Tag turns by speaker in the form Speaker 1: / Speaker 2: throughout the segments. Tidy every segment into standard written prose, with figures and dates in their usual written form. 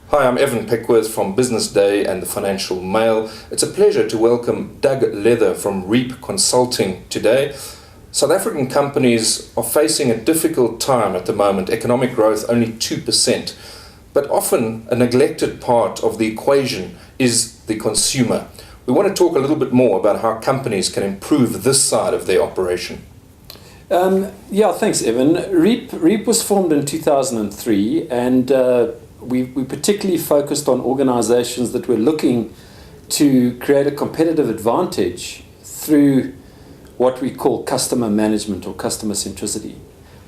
Speaker 1: Hi, I'm Evan Pickworth from Business Day and the Financial Mail. It's a pleasure to welcome Doug Leather from Reap Consulting today. South African companies are facing a difficult time at the moment, economic growth only 2%. But often a neglected part of the equation is the consumer. We want to talk a little bit more about how companies can improve this side of their operation.
Speaker 2: Thanks, Evan. Reap was formed in 2003, and we particularly focused on organizations that were looking to create a competitive advantage through what we call customer management or customer centricity.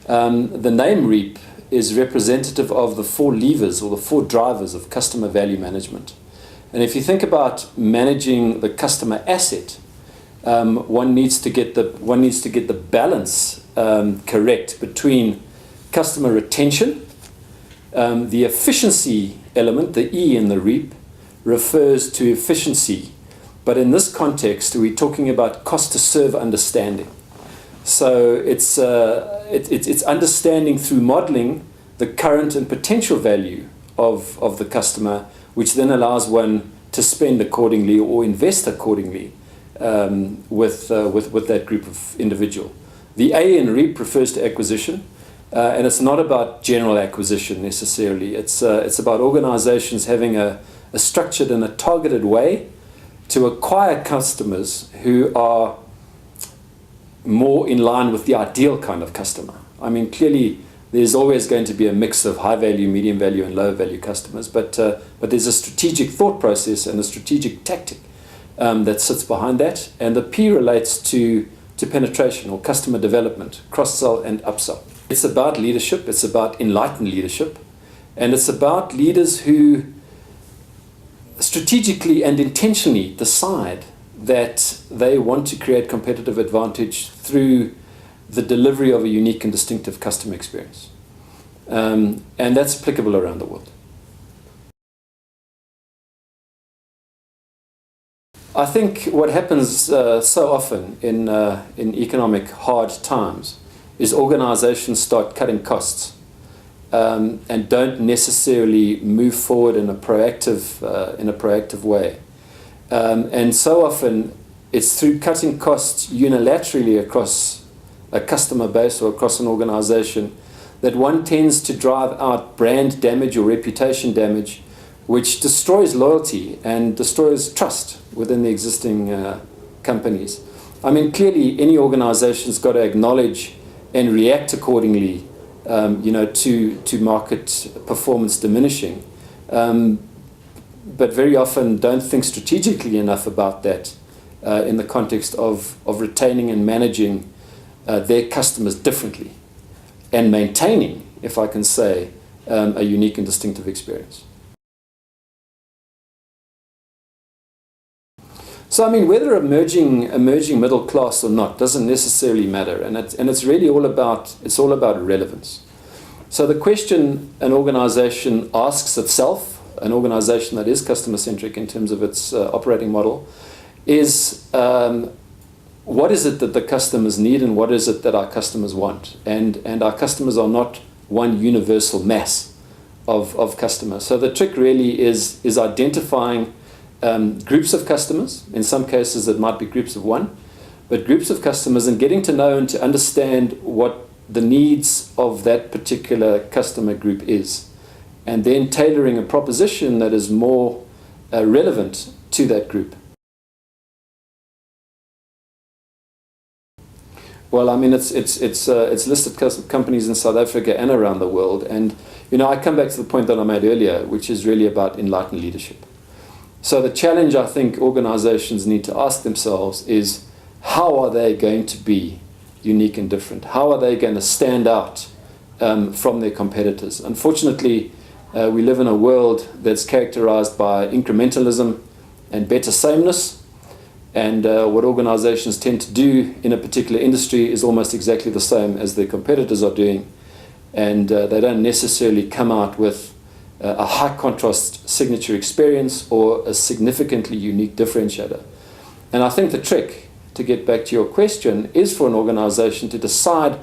Speaker 2: The name Reap is representative of the four levers or the four drivers of customer value management. And if you think about managing the customer asset, one needs to get the balance correct between customer retention. The efficiency element, the E in the Reap, refers to efficiency. But in this context, we're talking about cost to serve understanding. So it's understanding through modeling the current and potential value of the customer, which then allows one to spend accordingly or invest accordingly with that group of individual. The A in Reap refers to acquisition, and it's not about general acquisition necessarily. It's about organizations having a structured and a targeted way to acquire customers who are more in line with the ideal kind of customer. I mean, clearly there's always going to be a mix of high value, medium value, and low value customers, but there's a strategic thought process and a strategic tactic that sits behind that. And the P relates to penetration or customer development, cross-sell and upsell. It's about leadership, it's about enlightened leadership, and it's about leaders who strategically and intentionally decide that they want to create competitive advantage through the delivery of a unique and distinctive customer experience. And that's applicable around the world. I think what happens so often in economic hard times is organizations start cutting costs and don't necessarily move forward in a proactive way. And so often it's through cutting costs unilaterally across a customer base or across an organization that one tends to drive out brand damage or reputation damage, which destroys loyalty and destroys trust within the existing companies. I mean, clearly any organization's got to acknowledge and react accordingly to market performance diminishing, but very often don't think strategically enough about that in the context of retaining and managing their customers differently and maintaining, if I can say, a unique and distinctive experience. So I mean, whether emerging middle class or not doesn't necessarily matter, and it's really all about relevance. So the question an organization asks itself, an organization that is customer-centric in terms of its operating model, is what is it that the customers need and what is it that our customers want? And our customers are not one universal mass of customers. So the trick really is identifying groups of customers. In some cases it might be groups of one, but groups of customers, and getting to know and to understand what the needs of that particular customer group is, and then tailoring a proposition that is more relevant to that group. Well, I mean, it's listed companies in South Africa and around the world, and I come back to the point that I made earlier, which is really about enlightened leadership. So the challenge I think organizations need to ask themselves is, how are they going to be unique and different? How are they going to stand out from their competitors? Unfortunately, we live in a world that's characterized by incrementalism and better sameness. And what organizations tend to do in a particular industry is almost exactly the same as their competitors are doing. And they don't necessarily come out with a high contrast signature experience or a significantly unique differentiator. And I think the trick, to get back to your question, is for an organization to decide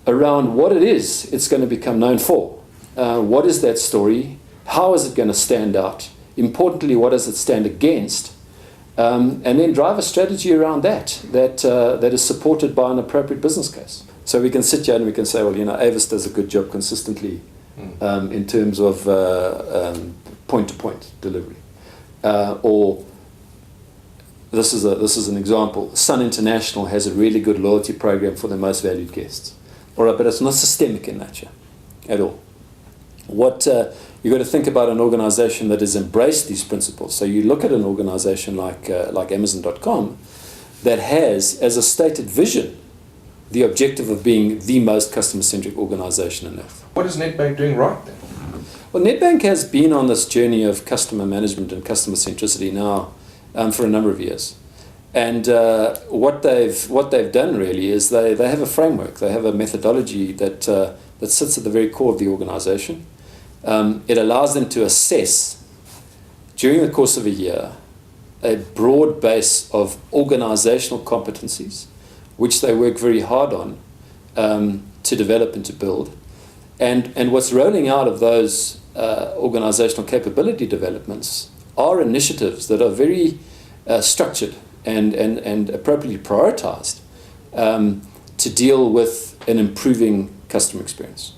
Speaker 2: around what it is it's going to become known for. What is that story? How is it going to stand out? Importantly, what does it stand against? And then drive a strategy around that is supported by an appropriate business case. So we can sit here and we can say, well, Avis does a good job consistently in terms of point-to-point delivery. Or this is an example. Sun International has a really good loyalty program for their most valued guests. All right, but it's not systemic in nature at all. What you've got to think about an organization that has embraced these principles. So you look at an organization like Amazon.com that has, as a stated vision, the objective of being the most customer-centric organization on earth.
Speaker 1: What is Nedbank doing right then?
Speaker 2: Well, Nedbank has been on this journey of customer management and customer centricity now for a number of years. And what they've done really is they have a framework, they have a methodology that sits at the very core of the organization. It allows them to assess, during the course of a year, a broad base of organizational competencies, which they work very hard on to develop and to build. And what's rolling out of those organizational capability developments are initiatives that are very structured and appropriately prioritized to deal with an improving customer experience.